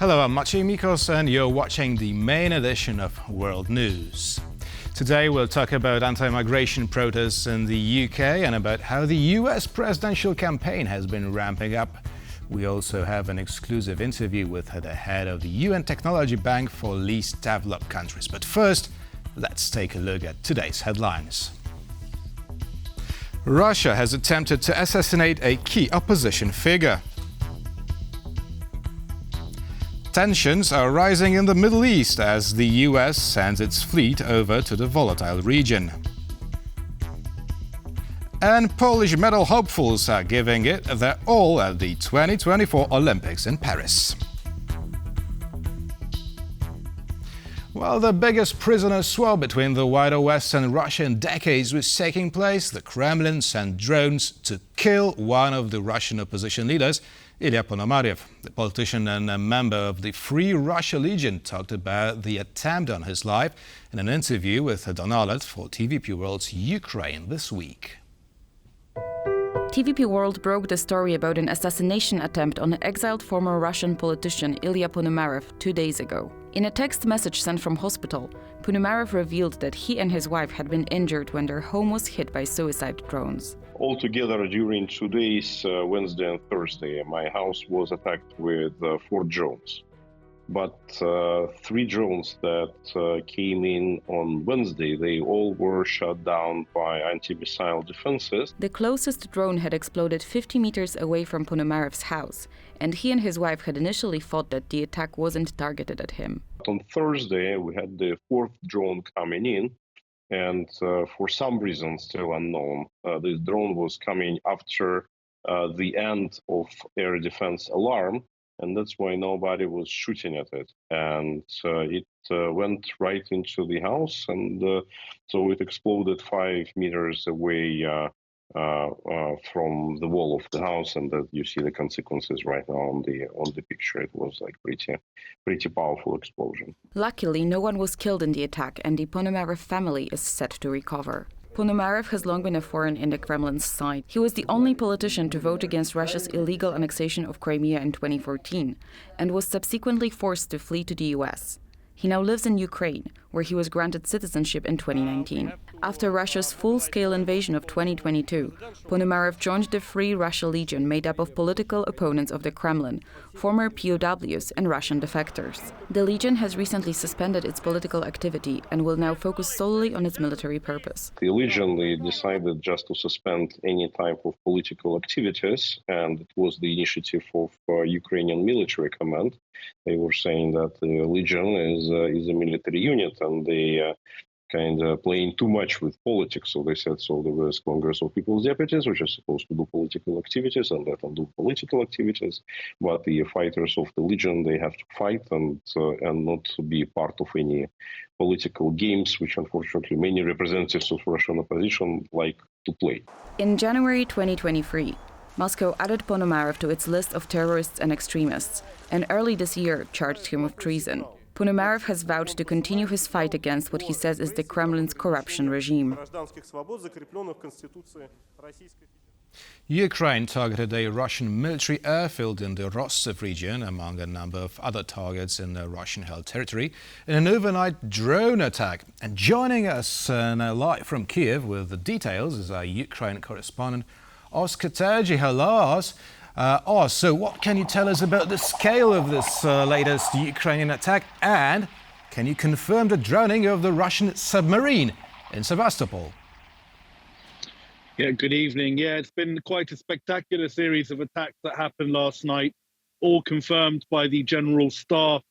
Hello, I'm Maciej Mikos and you're watching the main edition of World News. Today we'll talk about anti-migration protests in the UK and about how the US presidential campaign has been ramping up. We also have an exclusive interview with the head of the UN Technology Bank for Least Developed Countries. But first, let's take a look at today's headlines. Russia has attempted to assassinate a key opposition figure. Tensions are rising in the Middle East as the US sends its fleet over to the volatile region. And Polish medal hopefuls are giving it their all at the 2024 Olympics in Paris. While the biggest prisoner swap between the wider West and Russia in decades was taking place, the Kremlin sent drones to kill one of the Russian opposition leaders, Ilya Ponomarev. The politician and a member of the Free Russia Legion talked about the attempt on his life in an interview with Delad for TVP World's Ukraine this week. TVP World broke the story about an assassination attempt on exiled former Russian politician Ilya Ponomarev 2 days ago. In a text message sent from hospital, Ponomarev revealed that he and his wife had been injured when their home was hit by suicide drones. Altogether, during 2 days, Wednesday and Thursday, my house was attacked with 4 drones. But 3 drones that came in on Wednesday, they all were shot down by anti-missile defenses. The closest drone had exploded 50 meters away from Ponomarev's house, and he and his wife had initially thought that the attack wasn't targeted at him. On Thursday, we had the 4th drone coming in, and for some reason still unknown, this drone was coming after the end of air defense alarm. And that's why nobody was shooting at it. And it went right into the house, and so it exploded 5 meters away from the wall of the house, and that you see the consequences right now on the picture. It was like pretty powerful explosion. Luckily, no one was killed in the attack, and the Ponomarev family is set to recover. Ponomarev has long been a thorn in the Kremlin's side. He was the only politician to vote against Russia's illegal annexation of Crimea in 2014 and was subsequently forced to flee to the US. He now lives in Ukraine, where he was granted citizenship in 2019. After Russia's full-scale invasion of 2022, Ponomarev joined the Free Russia Legion made up of political opponents of the Kremlin, former POWs and Russian defectors. The Legion has recently suspended its political activity and will now focus solely on its military purpose. The Legion, they decided just to suspend any type of political activities, and it was the initiative of Ukrainian military command. They were saying that the Legion is a military unit, and they kind of playing too much with politics. So they said, so there was Congress of People's Deputies, which is supposed to do political activities, and let them do political activities. But the fighters of the Legion, they have to fight and not to be part of any political games, which unfortunately many representatives of Russian opposition like to play. In January 2023, Moscow added Ponomarev to its list of terrorists and extremists, and early this year charged him with treason. Ponomarev has vowed to continue his fight against what he says is the Kremlin's corruption regime. Ukraine targeted a Russian military airfield in the Rostov region, among a number of other targets in the Russian-held territory, in an overnight drone attack. And joining us now live from Kiev with the details is our Ukraine correspondent, Oskar Terji. Hello, Os. So what can you tell us about the scale of this latest Ukrainian attack, and can you confirm the drowning of the Russian submarine in Sevastopol? Yeah, good evening. Yeah, it's been quite a spectacular series of attacks that happened last night, all confirmed by the General Staff,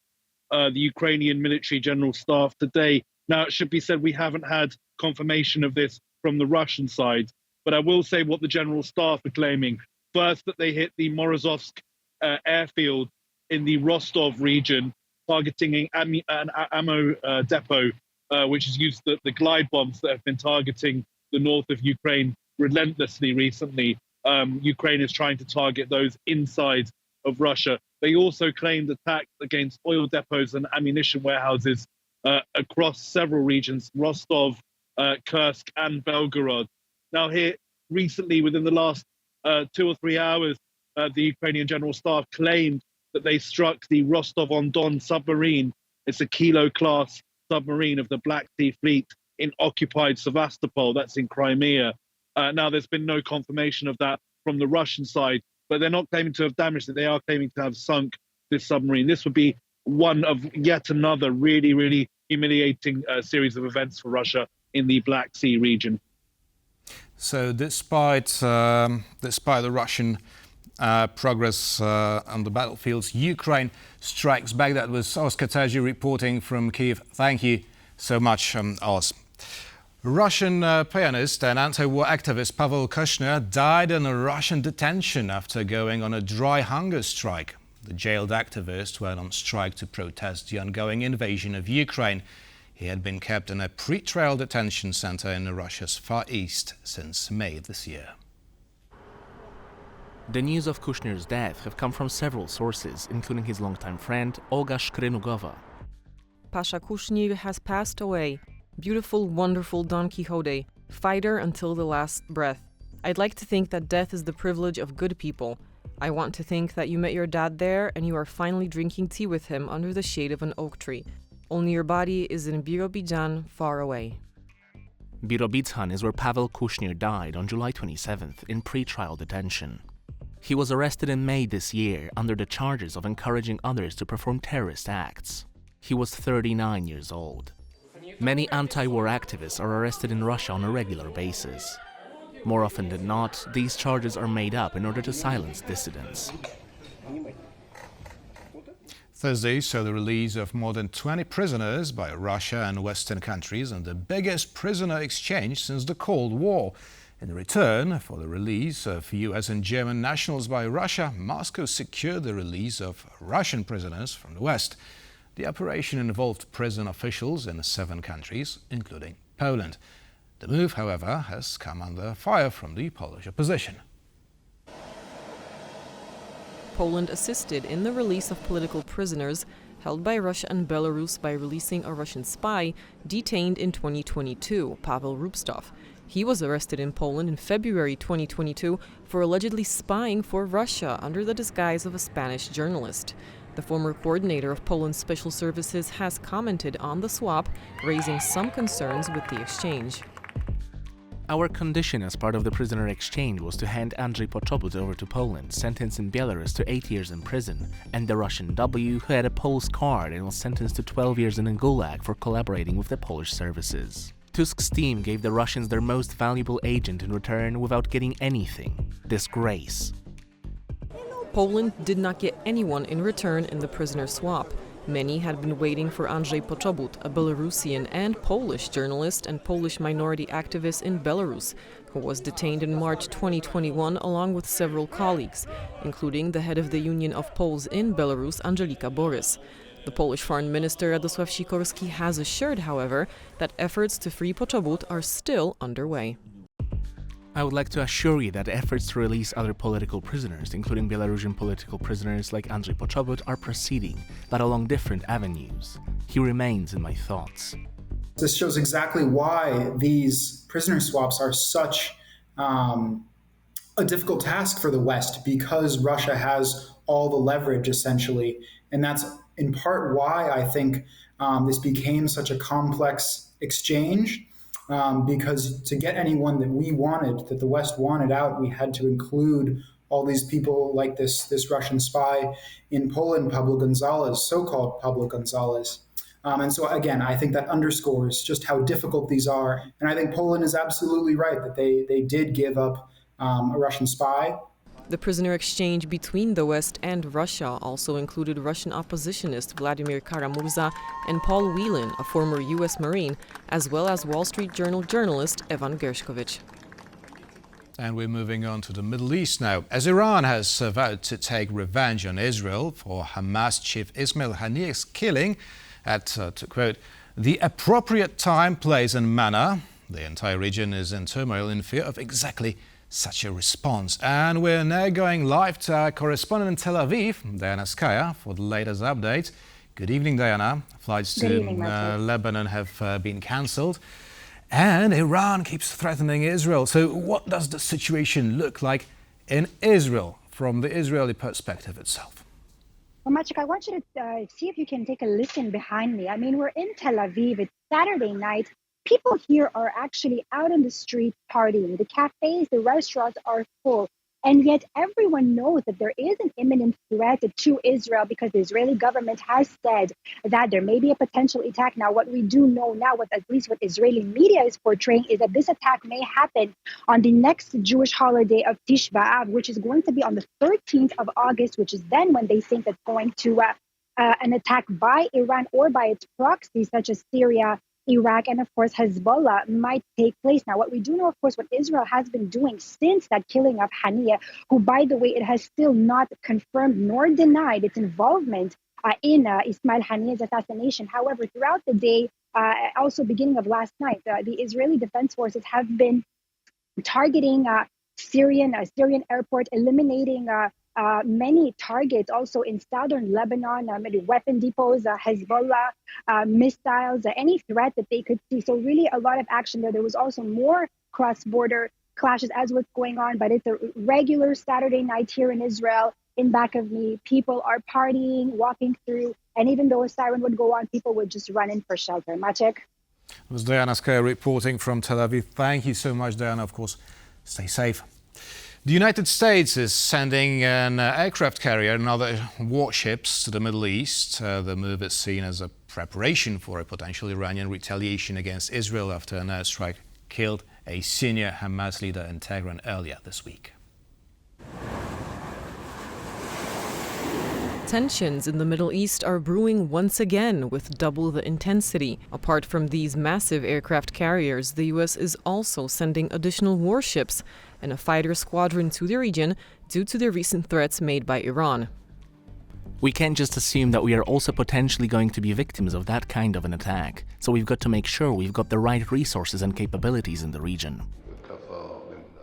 the Ukrainian military General Staff today. Now, it should be said we haven't had confirmation of this from the Russian side, but I will say what the General Staff are claiming. First, that they hit the Morozovsk airfield in the Rostov region, targeting an ammo depot, which has used the glide bombs that have been targeting the north of Ukraine relentlessly recently. Ukraine is trying to target those inside of Russia. They also claimed attacks against oil depots and ammunition warehouses across several regions, Rostov, Kursk and Belgorod. Now here, recently, within the last 2 or 3 hours, the Ukrainian General Staff claimed that they struck the Rostov-on-Don submarine. It's a Kilo-class submarine of the Black Sea Fleet in occupied Sevastopol. That's in Crimea. Now, there's been no confirmation of that from the Russian side, but they're not claiming to have damaged it. They are claiming to have sunk this submarine. This would be one of yet another really, really humiliating series of events for Russia in the Black Sea region. So despite the Russian progress on the battlefields, Ukraine strikes back. That was Oscar Taji reporting from Kyiv. Thank you so much, Oz. Russian pianist and anti-war activist Pavel Kushner died in a Russian detention after going on a dry hunger strike. The jailed activist went on strike to protest the ongoing invasion of Ukraine. He had been kept in a pre-trial detention center in Russia's Far East since May this year. The news of Kushner's death have come from several sources, including his longtime friend Olga Shkrenugova. Pasha Kushnir has passed away. Beautiful, wonderful Don Quixote, fighter until the last breath. I'd like to think that death is the privilege of good people. I want to think that you met your dad there and you are finally drinking tea with him under the shade of an oak tree. Only your body is in Birobidzhan, far away. Birobidzhan is where Pavel Kushner died on July 27th in pre-trial detention. He was arrested in May this year under the charges of encouraging others to perform terrorist acts. He was 39 years old. Many anti-war activists are arrested in Russia on a regular basis. More often than not, these charges are made up in order to silence dissidents. Thursday saw the release of more than 20 prisoners by Russia and Western countries, and the biggest prisoner exchange since the Cold War. In return for the release of US and German nationals by Russia, Moscow secured the release of Russian prisoners from the West. The operation involved prison officials in 7 countries, including Poland. The move, however, has come under fire from the Polish opposition. Poland assisted in the release of political prisoners held by Russia and Belarus by releasing a Russian spy detained in 2022, Pavel Rubstov. He was arrested in Poland in February 2022 for allegedly spying for Russia under the disguise of a Spanish journalist. The former coordinator of Poland's special services has commented on the swap, raising some concerns with the exchange. Our condition as part of the prisoner exchange was to hand Andrzej Poczobut over to Poland, sentenced in Belarus to 8 years in prison, and the Russian W, who had a Polish card and was sentenced to 12 years in a gulag for collaborating with the Polish services. Tusk's team gave the Russians their most valuable agent in return without getting anything: disgrace. Poland did not get anyone in return in the prisoner swap. Many had been waiting for Andrzej Poczobut, a Belarusian and Polish journalist and Polish minority activist in Belarus, who was detained in March 2021 along with several colleagues, including the head of the Union of Poles in Belarus, Angelika Borys. The Polish Foreign Minister Radosław Sikorski has assured, however, that efforts to free Poczobut are still underway. I would like to assure you that efforts to release other political prisoners, including Belarusian political prisoners like Andrzej Poczobut, are proceeding, but along different avenues. He remains in my thoughts. This shows exactly why these prisoner swaps are such a difficult task for the West, because Russia has all the leverage, essentially. And that's in part why I think this became such a complex exchange. Because to get anyone that we wanted, that the West wanted out, we had to include all these people like this Russian spy in Poland, Pablo Gonzalez, so-called Pablo Gonzalez. And so, again, I think that underscores just how difficult these are. And I think Poland is absolutely right that they did give up a Russian spy. The prisoner exchange between the West and Russia also included Russian oppositionist Vladimir Kara-Murza and Paul Whelan, a former U.S. Marine, as well as Wall Street Journal journalist Evan Gershkovich. And we're moving on to the Middle East now. As Iran has vowed to take revenge on Israel for Hamas chief Ismail Haniyeh's killing at, to quote, the appropriate time, place and manner, the entire region is in turmoil in fear of exactly such a response. And we're now going live to our correspondent in Tel Aviv, Diana Skaya, for the latest update. Good evening, Diana. Flights to Lebanon have been cancelled, and Iran keeps threatening Israel. So what does the situation look like in Israel from the Israeli perspective itself? Well, Maciek, I want you to see if you can take a listen behind me. I mean, we're in Tel Aviv. It's Saturday night. People here are actually out on the street partying. The cafes, the restaurants are full. And yet everyone knows that there is an imminent threat to Israel because the Israeli government has said that there may be a potential attack. Now, what we do know now, at least what Israeli media is portraying, is that this attack may happen on the next Jewish holiday of Tish B'Av, which is going to be on the 13th of August, which is then when they think that's going to an attack by Iran or by its proxies, such as Syria, Iraq, and of course Hezbollah might take place. Now, what we do know, of course, what Israel has been doing since that killing of Haniya, who, by the way, it has still not confirmed nor denied its involvement in Ismail Haniya's assassination. However, throughout the day, also beginning of last night, the Israeli Defense Forces have been targeting Syrian airport, eliminating many targets also in southern Lebanon, weapon depots, Hezbollah, missiles, any threat that they could see. So really a lot of action there. There was also more cross-border clashes as what's going on, but it's a regular Saturday night here in Israel. In back of me, people are partying, walking through, and even though a siren would go on, people would just run in for shelter. Maciek? It was Diana Skyer reporting from Tel Aviv. Thank you so much, Diana. Of course, stay safe. The United States is sending an aircraft carrier and other warships to the Middle East. The move is seen as a preparation for a potential Iranian retaliation against Israel after an airstrike killed a senior Hamas leader in Tehran earlier this week. Tensions in the Middle East are brewing once again with double the intensity. Apart from these massive aircraft carriers, the U.S. is also sending additional warships and a fighter squadron to the region due to the recent threats made by Iran. We can't just assume that we are also potentially going to be victims of that kind of an attack, so we've got to make sure we've got the right resources and capabilities in the region.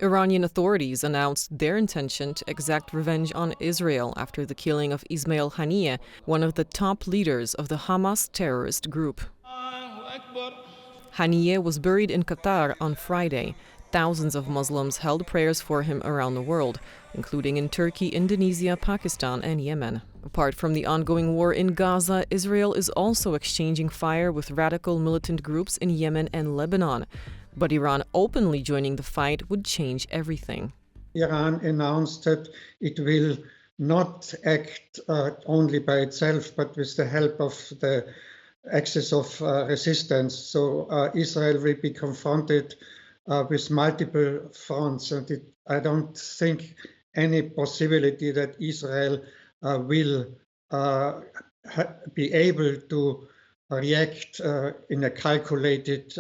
Iranian authorities announced their intention to exact revenge on Israel after the killing of Ismail Haniyeh, one of the top leaders of the Hamas terrorist group. Haniyeh was buried in Qatar on Friday. Thousands of Muslims held prayers for him around the world, including in Turkey, Indonesia, Pakistan, and Yemen. Apart from the ongoing war in Gaza, Israel is also exchanging fire with radical militant groups in Yemen and Lebanon. But Iran openly joining the fight would change everything. Iran announced that it will not act only by itself, but with the help of the axis of resistance. So Israel will be confronted with multiple fronts, and I don't think any possibility that Israel will be able to react in a calculated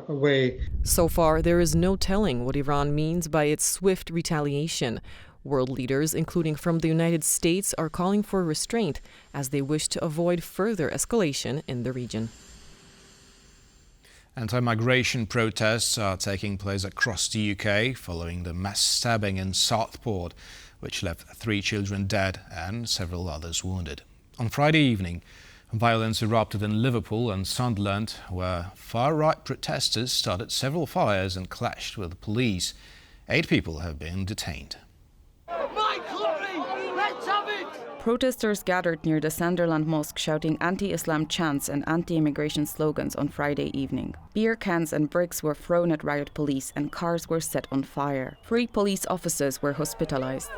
way. So far, there is no telling what Iran means by its swift retaliation. World leaders, including from the United States, are calling for restraint as they wish to avoid further escalation in the region. Anti-migration protests are taking place across the UK following the mass stabbing in Southport, which left 3 children dead and several others wounded. On Friday evening, violence erupted in Liverpool and Sunderland, where far-right protesters started several fires and clashed with the police. 8 people have been detained. My country! Let's have it! Protesters gathered near the Sunderland Mosque shouting anti-Islam chants and anti-immigration slogans on Friday evening. Beer cans and bricks were thrown at riot police and cars were set on fire. 3 police officers were hospitalized.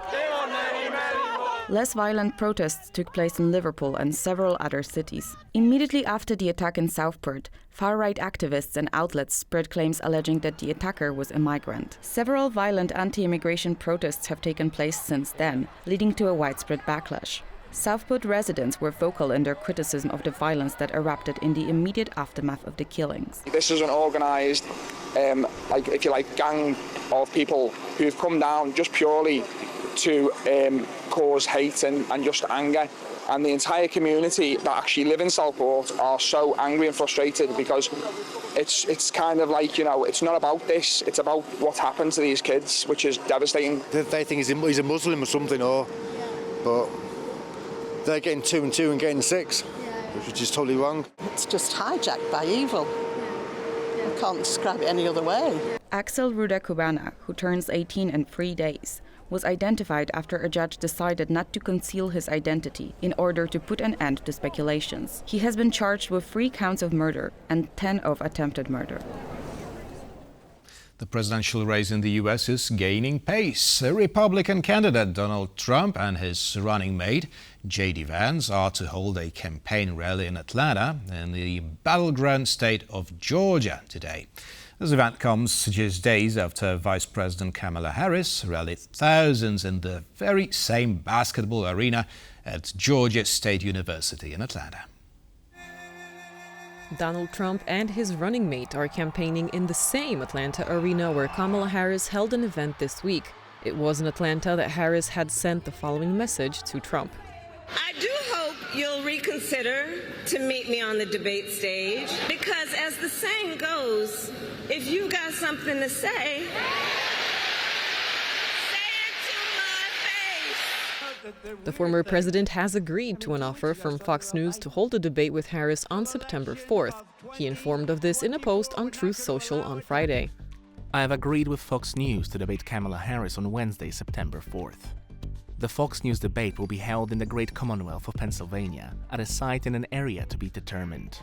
Less violent protests took place in Liverpool and several other cities. Immediately after the attack in Southport, far-right activists and outlets spread claims alleging that the attacker was a migrant. Several violent anti-immigration protests have taken place since then, leading to a widespread backlash. Southport residents were vocal in their criticism of the violence that erupted in the immediate aftermath of the killings. This is an organised, gang of people who've come down just purely to cause hate and just anger. And the entire community that actually live in Southport are so angry and frustrated because it's kind of like, it's not about this, it's about what happened to these kids, which is devastating. They think he's a Muslim or something, but they're getting 2 and 2 and getting 6, which is totally wrong. It's just hijacked by evil. I can't describe it any other way. Axel Ruda Cubana, who turns 18 in 3 days, was identified after a judge decided not to conceal his identity in order to put an end to speculations. He has been charged with 3 counts of murder and 10 of attempted murder. The presidential race in the U.S. is gaining pace. Republican candidate Donald Trump and his running mate, J.D. Vance, are to hold a campaign rally in Atlanta in the battleground state of Georgia today. This event comes just days after Vice President Kamala Harris rallied thousands in the very same basketball arena at Georgia State University in Atlanta. Donald Trump and his running mate are campaigning in the same Atlanta arena where Kamala Harris held an event this week. It was in Atlanta that Harris had sent the following message to Trump. I do hope you'll reconsider to meet me on the debate stage, because as the saying goes, if you got something to say, The former president has agreed to an offer from Fox News to hold a debate with Harris on September 4th. He informed of this in a post on Truth Social on Friday. I have agreed with Fox News to debate Kamala Harris on Wednesday, September 4th. The Fox News debate will be held in the Great Commonwealth of Pennsylvania at a site in an area to be determined.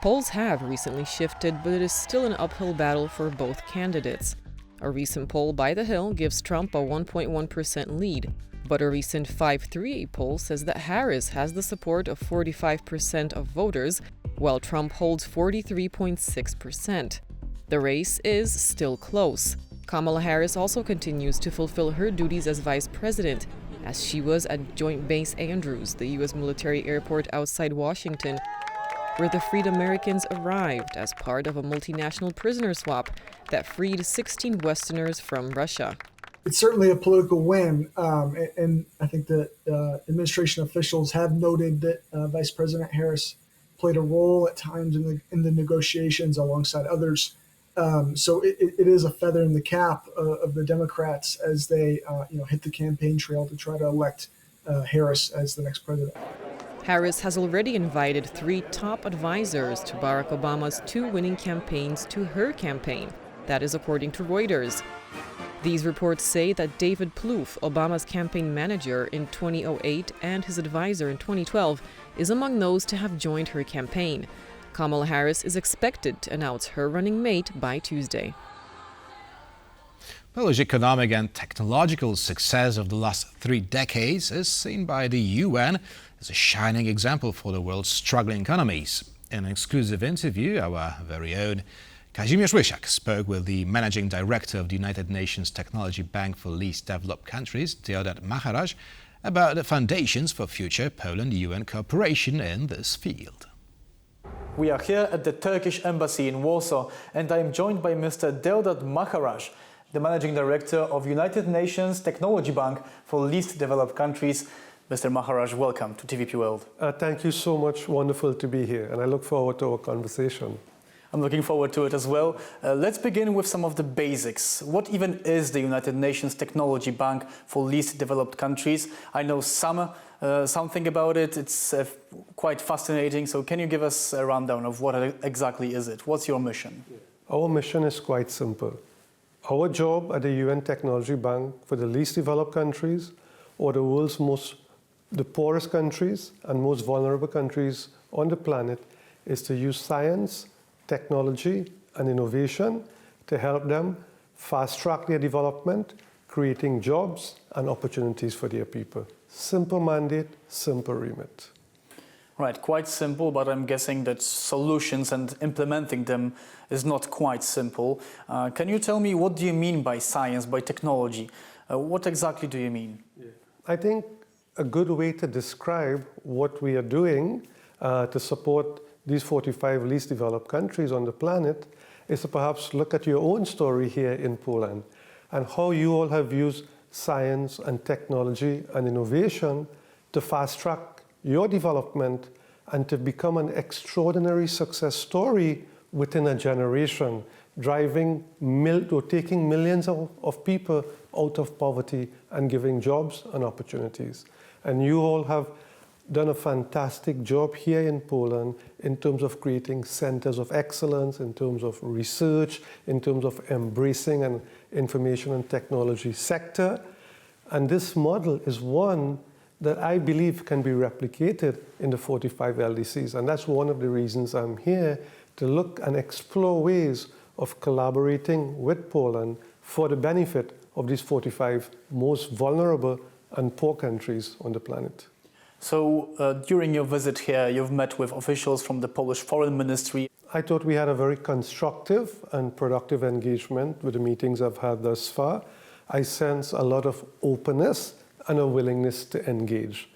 Polls have recently shifted, but it is still an uphill battle for both candidates. A recent poll by The Hill gives Trump a 1.1% lead, but a recent 538 poll says that Harris has the support of 45% of voters, while Trump holds 43.6%. The race is still close. Kamala Harris also continues to fulfill her duties as vice president, as she was at Joint Base Andrews, the U.S. military airport outside Washington, where the freed Americans arrived as part of a multinational prisoner swap that freed 16 Westerners from Russia. It's certainly a political win, and I think that administration officials have noted that Vice President Harris played a role at times in the negotiations alongside others. So it is a feather in the cap of the Democrats as they hit the campaign trail to try to elect Harris as the next president. Harris has already invited 3 top advisors to Barack Obama's 2 winning campaigns to her campaign. That is according to Reuters. These reports say that David Plouffe, Obama's campaign manager in 2008 and his advisor in 2012, is among those to have joined her campaign. Kamala Harris is expected to announce her running mate by Tuesday. Polish economic and technological success of the last 3 decades is seen by the UN as a shining example for the world's struggling economies. In an exclusive interview, our very own Kazimierz Lysiak spoke with the managing director of the United Nations Technology Bank for Least Developed Countries, Delad Maharaj, about the foundations for future Poland-UN cooperation in this field. We are here at the Turkish Embassy in Warsaw, and I am joined by Mr. Delad Maharaj, the managing director of United Nations Technology Bank for Least Developed Countries. Mr. Maharaj, welcome to TVP World. Thank you so much. Wonderful to be here, and I look forward to our conversation. I'm looking forward to it as well. Let's begin with some of the basics. What even is the United Nations Technology Bank for Least Developed Countries? I know something about it. It's quite fascinating. So can you give us a rundown of what exactly is it? What's your mission? Our mission is quite simple. Our job at the UN Technology Bank for the least developed countries, or the world's the poorest countries and most vulnerable countries on the planet, is to use science, technology and innovation to help them fast-track their development, creating jobs and opportunities for their people. Simple mandate, simple remit. Right, quite simple, but I'm guessing that solutions and implementing them is not quite simple. Can you tell me, what do you mean by science, by technology? What exactly do you mean? I think a good way to describe what we are doing to support these 45 least developed countries on the planet is to perhaps look at your own story here in Poland and how you all have used science and technology and innovation to fast-track your development and to become an extraordinary success story within a generation, taking millions of people out of poverty and giving jobs and opportunities. And you all have done a fantastic job here in Poland in terms of creating centers of excellence, in terms of research, in terms of embracing an information and technology sector. And this model is one that I believe can be replicated in the 45 LDCs. And that's one of the reasons I'm here, to look and explore ways of collaborating with Poland for the benefit of these 45 most vulnerable and poor countries on the planet. So during your visit here, you've met with officials from the Polish Foreign Ministry. I thought we had a very constructive and productive engagement with the meetings I've had thus far. I sense a lot of openness and a willingness to engage.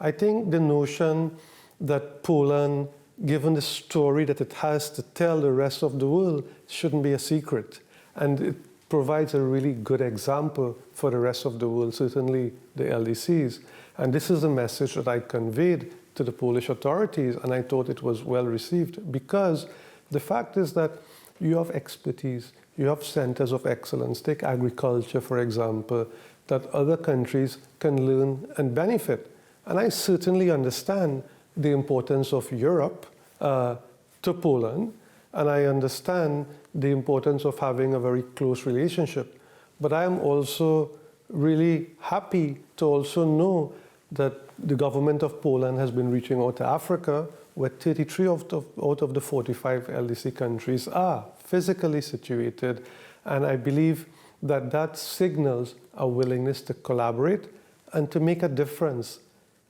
I think the notion that Poland, given the story that it has to tell the rest of the world, shouldn't be a secret. And it provides a really good example for the rest of the world, certainly the LDCs. And this is a message that I conveyed to the Polish authorities, and I thought it was well received, because the fact is that you have expertise, you have centers of excellence, take agriculture, for example, that other countries can learn and benefit. And I certainly understand the importance of Europe to Poland, and I understand the importance of having a very close relationship. But I am also really happy to also know that the government of Poland has been reaching out to Africa, where 33 out of the 45 LDC countries are physically situated. And I believe that that signals a willingness to collaborate and to make a difference.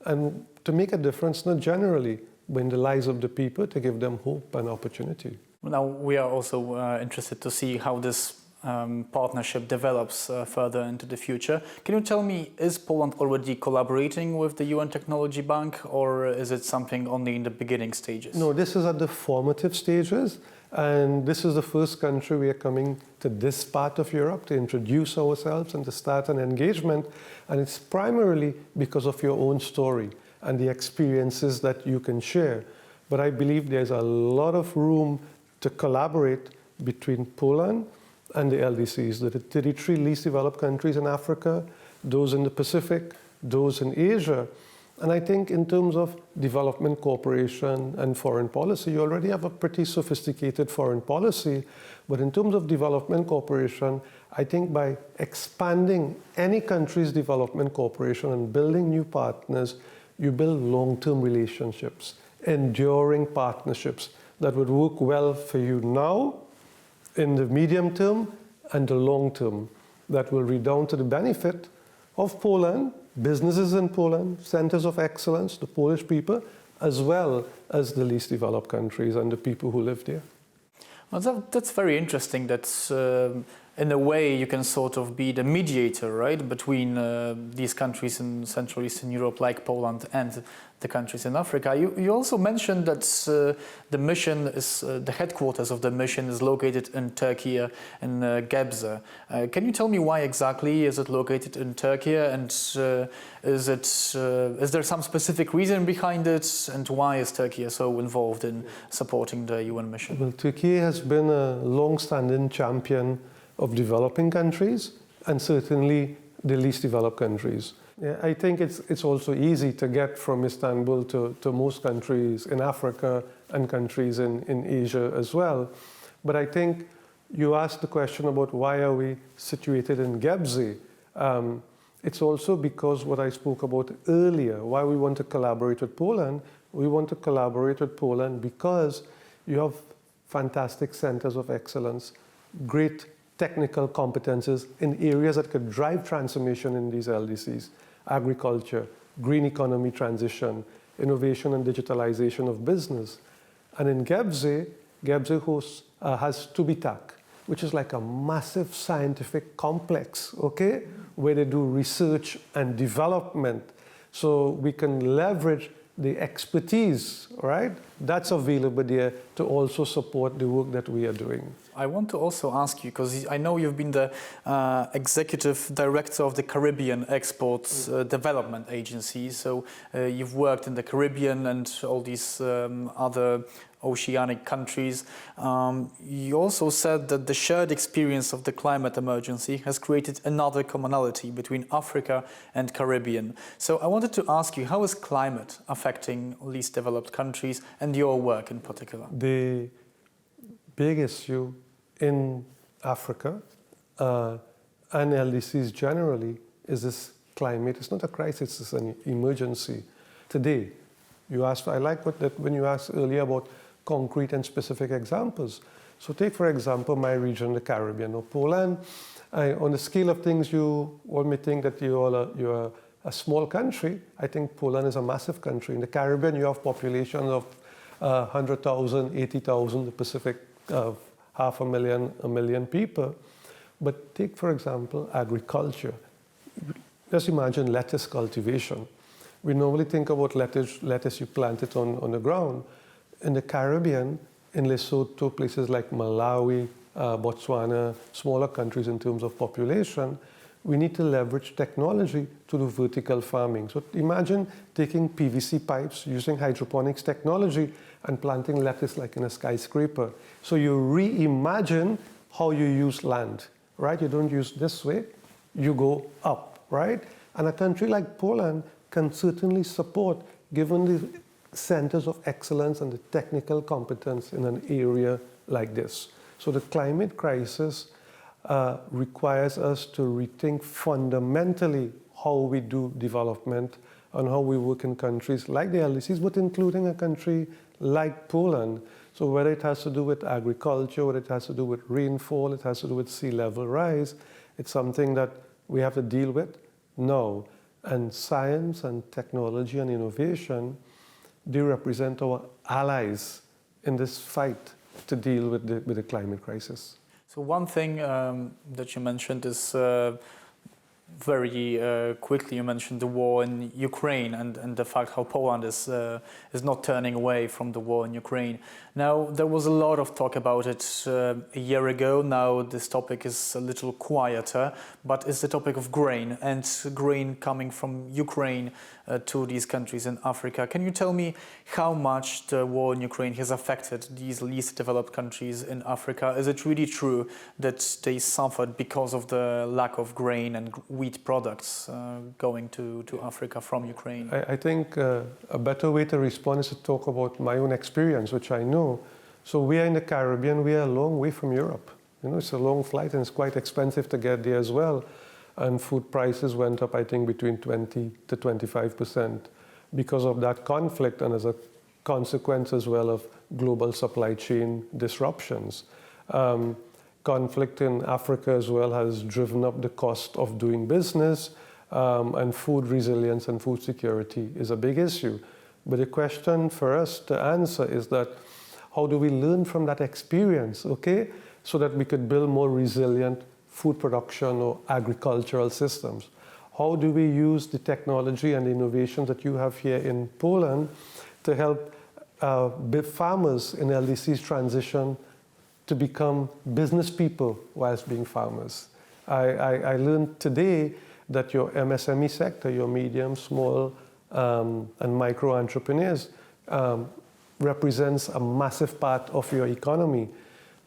And to make a difference not generally, but in the lives of the people, to give them hope and opportunity. Now, we are also interested to see how this partnership develops further into the future. Can you tell me, is Poland already collaborating with the UN Technology Bank, or is it something only in the beginning stages? No, this is at the formative stages, and this is the first country we are coming to this part of Europe to introduce ourselves and to start an engagement, and it's primarily because of your own story and the experiences that you can share. But I believe there's a lot of room to collaborate between Poland and the LDCs, the 33 least developed countries in Africa, those in the Pacific, those in Asia. And I think in terms of development cooperation and foreign policy, you already have a pretty sophisticated foreign policy. But in terms of development cooperation, I think by expanding any country's development cooperation and building new partners, you build long-term relationships, enduring partnerships that would work well for you now, in the medium term and the long term, that will redound to the benefit of Poland, businesses in Poland, centers of excellence, the Polish people, as well as the least developed countries and the people who live there. Well, that's very interesting. That's in a way you can sort of be the mediator, right, between these countries in Central Eastern Europe, like Poland, and the countries in Africa. You also mentioned that the mission is the headquarters of the mission is located in Turkey, in Gebze. Can you tell me why exactly is it located in Turkey, and is there some specific reason behind it, and why is Turkey so involved in supporting the UN mission? Well, Turkey has been a long-standing champion of developing countries, and certainly the least developed countries. Yeah, I think it's also easy to get from Istanbul to most countries in Africa and countries in Asia as well. But I think you asked the question about why are we situated in Gebze. It's also because what I spoke about earlier, why we want to collaborate with Poland. We want to collaborate with Poland because you have fantastic centers of excellence, great technical competences in areas that could drive transformation in these LDCs: agriculture, green economy transition, innovation and digitalization of business. And in Gebze has Tubitak, which is like a massive scientific complex, okay, where they do research and development. So we can leverage the expertise, right, that's available there to also support the work that we are doing. I want to also ask you, because I know you've been the executive director of the Caribbean Exports Development Agency, so you've worked in the Caribbean and all these other oceanic countries. You also said that the shared experience of the climate emergency has created another commonality between Africa and Caribbean. So I wanted to ask you, how is climate affecting least developed countries and your work in particular? The big issue in Africa and LDCs generally is this climate is not a crisis, it's an emergency. Today, you asked, I like when you asked earlier about concrete and specific examples. So take, for example, my region, the Caribbean or Poland. On the scale of things, you all may think that you're a small country. I think Poland is a massive country. In the Caribbean, you have populations of 100,000, 80,000, the Pacific, 500,000, 1 million people. But take, for example, agriculture. Just imagine lettuce cultivation. We normally think about lettuce you plant it on the ground. In the Caribbean, in Lesotho, places like Malawi, Botswana, smaller countries in terms of population, we need to leverage technology to do vertical farming. So imagine taking PVC pipes, using hydroponics technology, and planting lettuce like in a skyscraper. So you reimagine how you use land, right? You don't use this way, you go up, right? And a country like Poland can certainly support, given the centers of excellence and the technical competence in an area like this. So the climate crisis requires us to rethink fundamentally how we do development and how we work in countries like the LDCs, but including a country like Poland. So whether it has to do with agriculture, whether it has to do with rainfall, it has to do with sea level rise, it's something that we have to deal with now. And science and technology and innovation, they represent our allies in this fight to deal with the climate crisis. So one thing that you mentioned is very quickly, you mentioned the war in Ukraine and the fact how Poland is not turning away from the war in Ukraine. Now, there was a lot of talk about it a year ago. Now this topic is a little quieter, but it's the topic of grain and grain coming from Ukraine to these countries in Africa. Can you tell me how much the war in Ukraine has affected these least developed countries in Africa? Is it really true that they suffered because of the lack of grain and wheat products going to Africa from Ukraine? I think a better way to respond is to talk about my own experience, which I know. So we are in the Caribbean, we are a long way from Europe. You know, it's a long flight and it's quite expensive to get there as well. And food prices went up, I think, between 20 to 25% because of that conflict and as a consequence as well of global supply chain disruptions. Conflict in Africa as well has driven up the cost of doing business, and food resilience and food security is a big issue. But the question for us to answer is that how do we learn from that experience, okay, so that we could build more resilient food production or agricultural systems? How do we use the technology and the innovations that you have here in Poland to help farmers in LDCs transition to become business people whilst being farmers? I learned today that your MSME sector, your medium, small, and micro entrepreneurs represents a massive part of your economy.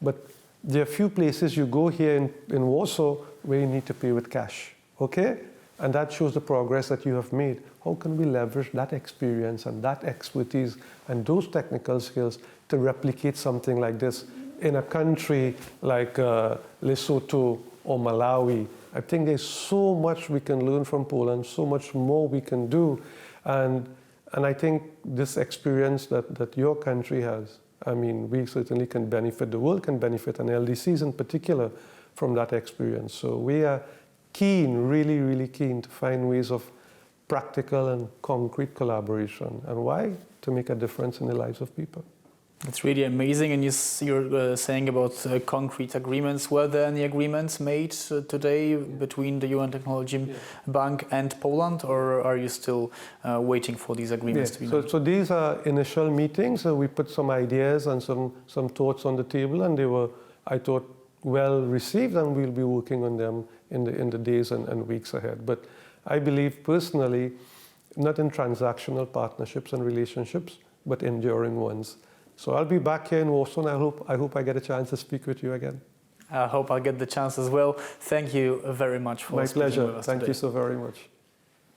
But there are few places you go here in Warsaw where you need to pay with cash, okay? And that shows the progress that you have made. How can we leverage that experience and that expertise and those technical skills to replicate something like this in a country like Lesotho or Malawi? I think there's so much we can learn from Poland, so much more we can do. And I think this experience that your country has, I mean, we certainly can benefit, the world can benefit, and LDCs in particular, from that experience. So we are keen, really, really keen to find ways of practical and concrete collaboration. And why? To make a difference in the lives of people. It's really amazing. And you're saying about concrete agreements. Were there any agreements made today between the UN Technology Bank and Poland, or are you still waiting for these agreements to be made? So these are initial meetings. We put some ideas and some thoughts on the table, and they were, I thought, well received, and we'll be working on them in the days and weeks ahead. But I believe personally, not in transactional partnerships and relationships, but enduring ones. So I'll be back here in Warsaw, and I hope I get a chance to speak with you again. I hope I'll get the chance as well. Thank you very much for speaking with us today. My pleasure. Thank you so very much.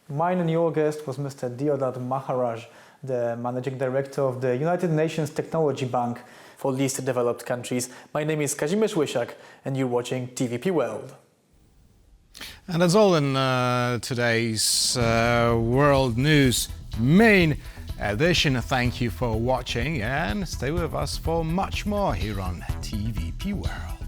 Mine and your guest was Mr. Delad Maharaj, the Managing Director of the United Nations Technology Bank for Least Developed Countries. My name is Kazimierz Łysiak, and you're watching TVP World. And that's all in today's World News main edition. Thank you for watching and stay with us for much more here on TVP World.